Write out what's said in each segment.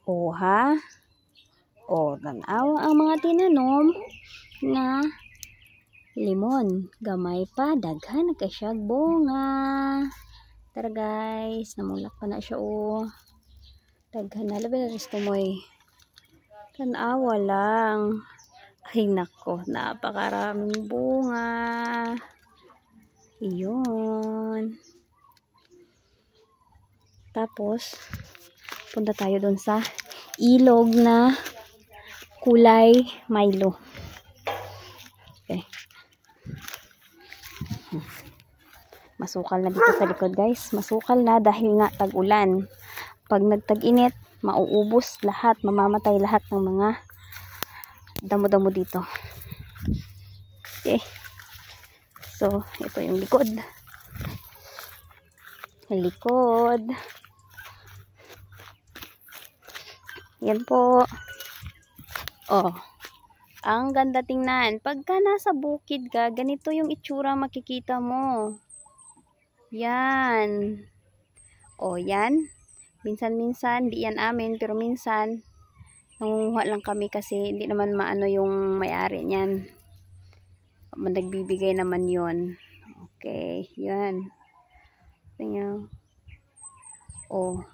O ha? O, tanaw ang mga tinanom nga limon. Gamay pa, daghan na siya bunga. Tara guys, namulak pa na siya o. Daghan na, labi na gusto mo eh. Tanawa lang. Ay nako, napakaraming bunga. Iyon. Tapos, punta tayo dun sa ilog na kulay Milo. Okay. Masukal na dito sa likod guys. Masukal na dahil nga tag-ulan. Pag nagtag-init, mauubos lahat. Mamamatay lahat ng mga damo-damo dito. Okay. So, ito yung likod. Likod. Yan po. Oh. Ang ganda tingnan. Pagka nasa bukid ka, ganito yung itsura makikita mo. Yan. Oh, yan. Minsan-minsan, di yan amin, pero minsan, nangunguha lang kami kasi hindi naman maano yung may-ari niyan. Nagbibigay naman yon. Okay, yan. Tingnan. Oh.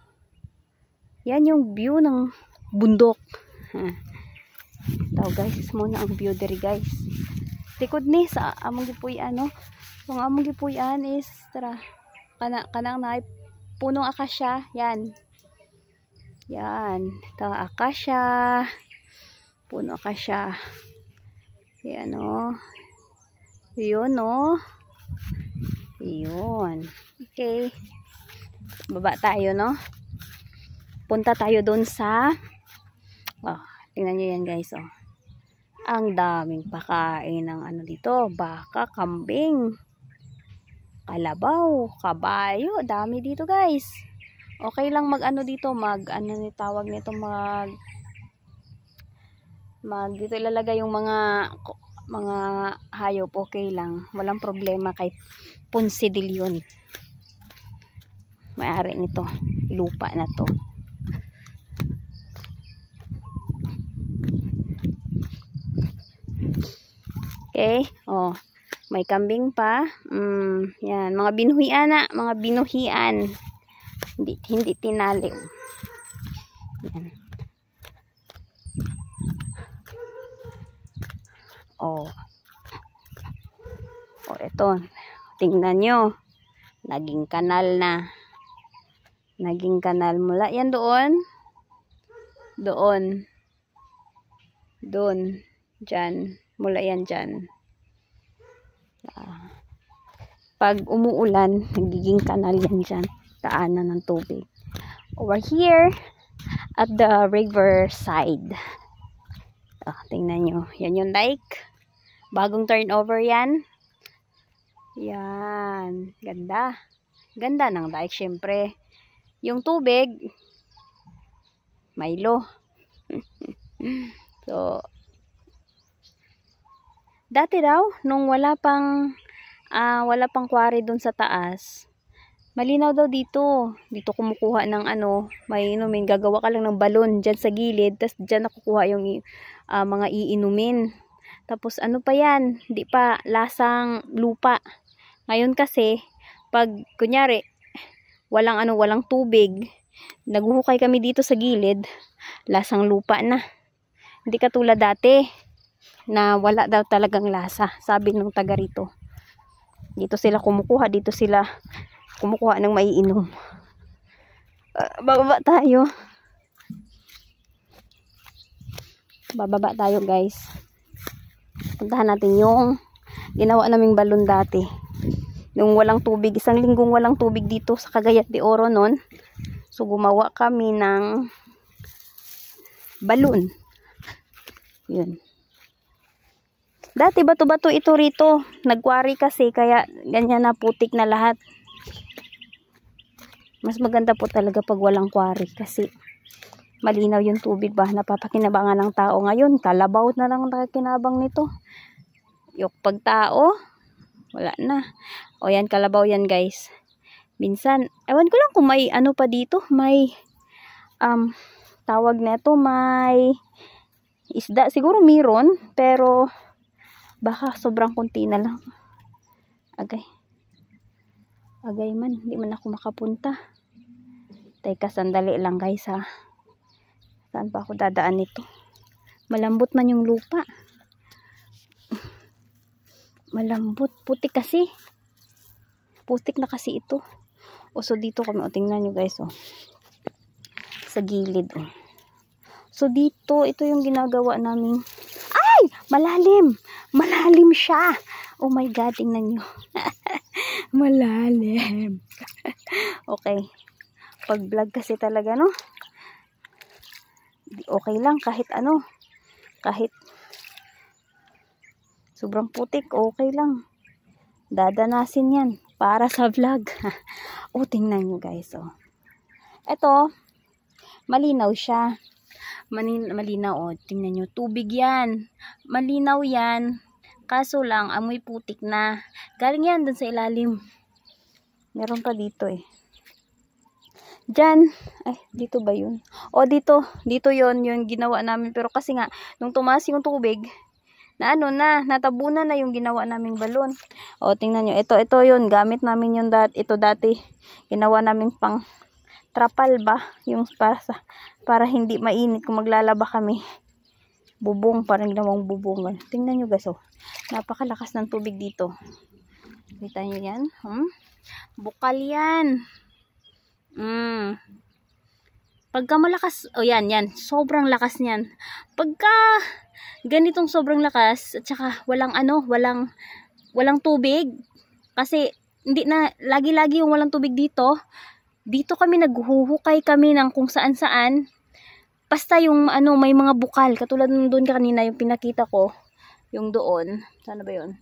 Yan yung view ng bundok. Ito guys, muna ang view diri guys. Likod ni sa among gipuy-an no. Kung among gipuy-an is tara kanang na punong akasya, yan. Yan, ito akasya. Puno akasya. Yan oh. Yun oh. Yun. Okay. Baba tayo no. Punta tayo doon sa tingnan nyo yan guys oh. Ang daming pakain ng ano dito, baka, kambing, kalabaw, kabayo, dami dito guys. Okay lang mag ano dito, ano ni tawag nito, dito ilalagay yung mga hayop, okay lang, walang problema kay Ponce de Leon. May-ari nito, lupa na to. Okay, oh, may kambing pa. Yan, mga binuhian na, mga binuhian. Hindi tinali. Yan. Oh. Oh, ito. Tingnan nyo. Naging kanal na. Naging kanal mula. Yan doon. Doon. Doon. Diyan. Mula yan dyan. Pag umuulan, nagiging kanal yan dyan. Daanan ng tubig. Over here, at the river side. Tingnan nyo. Yan yung dike. Bagong turnover yan. Yan. Ganda. Ganda ng dike, syempre. Yung tubig, Milo. So, dati daw, nung wala pang quarry dun sa taas, malinaw daw dito. Dito kumukuha ng ano, may inumin. Gagawa ka lang ng balon dyan sa gilid. Tapos dyan nakukuha yung mga iinumin. Tapos ano pa yan? Hindi pa lasang lupa. Ngayon kasi, pag kunyari, walang tubig, naghuhukay kami dito sa gilid, lasang lupa na. Hindi katulad dati, na wala daw talagang lasa, sabi ng taga rito. Dito sila kumukuha, dito sila kumukuha ng maiinom. Bababa tayo. Bababa tayo guys. Puntahan natin yung ginawa naming balon dati. Nung walang tubig, isang linggong walang tubig dito sa Cagayan de Oro nun. So gumawa kami ng balon. Yun. Dati bato-bato ito rito. Nagkwari kasi kaya ganyan na, putik na lahat. Mas maganda po talaga pag walang kwari kasi malinaw yung tubig ba. Napapakinabangan ng tao ngayon. Kalabaw na lang nakinabang nito. Yung pagtao, wala na. O yan, kalabaw yan guys. Minsan, ewan ko lang kung may ano pa dito. May tawag nito, may isda. Siguro meron, pero baka sobrang konti na lang. Agay man, hindi man ako makapunta. Teka, sandali lang guys ha. Saan pa ako dadaan nito? Malambot man yung lupa. Malambot, putik kasi. Putik na kasi ito. O so dito kami, o tingnan nyo guys o. Sa gilid o. So dito, ito yung ginagawa namin. Ay! Malalim! Malalim siya! Oh my God, tingnan nyo. Malalim. Okay. Pag vlog kasi talaga, no? Okay lang, kahit ano. Kahit sobrang putik, okay lang. Dadanasin yan para sa vlog. Oh, tingnan nyo guys, oh. Ito, malinaw siya. Malinaw, oh. Tingnan nyo, tubig yan. Malinaw yan. Kaso lang, amoy putik na. Galing yan dun sa ilalim. Meron pa dito eh. Diyan. Ay, dito ba yun? O, dito. Dito yun, yung ginawa namin. Pero kasi nga, nung tumaas yung tubig, na ano na, natabunan na yung ginawa naming balon. O, tingnan nyo. Ito yun. Gamit namin yung ito dati. Ginawa namin pang trapal ba? Yung para hindi mainit kung maglalaba kami. Bubong, parang ginawang bubong. Tingnan nyo guys, oh. Napakalakas ng tubig dito. Kita nyo yan? Bukal yan. Pagka malakas, oh yan. Sobrang lakas niyan. Pagka ganitong sobrang lakas, at saka walang tubig. Kasi, hindi na, lagi-lagi yung walang tubig dito. Dito kami naghuhukay kami ng kung saan-saan. Basta yung may mga bukal. Katulad nung doon kanina yung pinakita ko. Yung doon. Sana ba yun?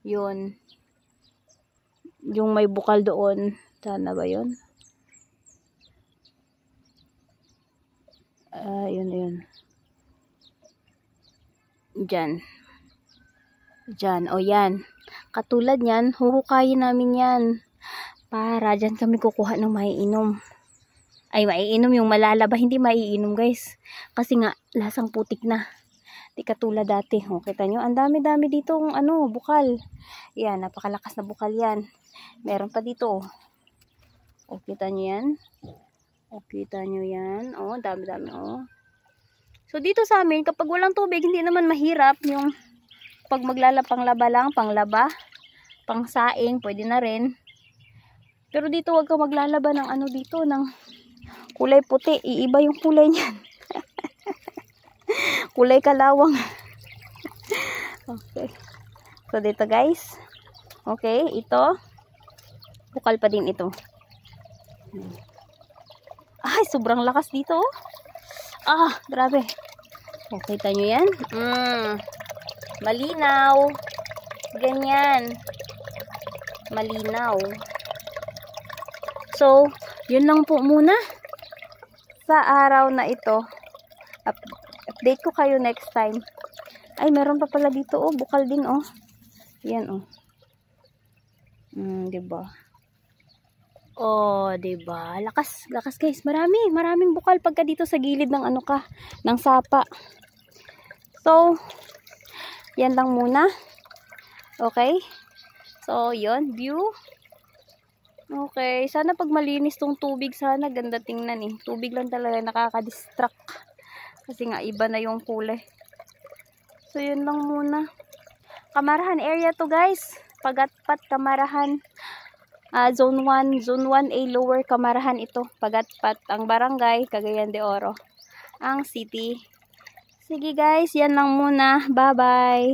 Yun. Yung may bukal doon. Sana ba yun? Yun. Diyan. O yan. Katulad yan. Huhukayin namin yan. Para dyan kami kukuha ng maiinom. Ay, maiinom yung malalaba. Hindi maiinom guys. Kasi nga, lasang putik na. Di katulad dati. O, kita nyo, ang dami-dami dito bukal. Yan, napakalakas na bukal yan. Meron pa dito. O, kita nyo yan. O, dami-dami. O. So, dito sa amin, kapag walang tubig, hindi naman mahirap yung pag panglaba lang, pang saing, pwede na rin. Pero dito, wag ka maglalaba ng dito, ng kulay puti. Iiba yung kulay niyan. Kulay kalawang. Okay. So, dito guys. Okay, ito. Bukal pa din ito. Ay, sobrang lakas dito. Ah, grabe. Okay, kita nyo yan? Malinaw. Ganyan. Malinaw. So, yun lang po muna sa araw na ito. Update ko kayo next time. Ay, meron pa pala dito, oh. Bukal din, oh. Yan, oh. Diba? Oh, diba? Lakas guys. Maraming bukal pagka dito sa gilid ng ng sapa. So, yan lang muna. Okay? So, yun. View. Okay. Sana pag malinis tong tubig, sana ganda tingnan eh. Tubig lang talaga nakaka-distract. Kasi nga, iba na yung kulay. So, yun lang muna. Kamarahan area to guys. Pagatpat, Kamarahan. Zone 1. Zone 1A lower Kamarahan ito. Pagatpat. Ang barangay, Cagayan de Oro. Ang city. Sige guys, yan lang muna. Bye-bye.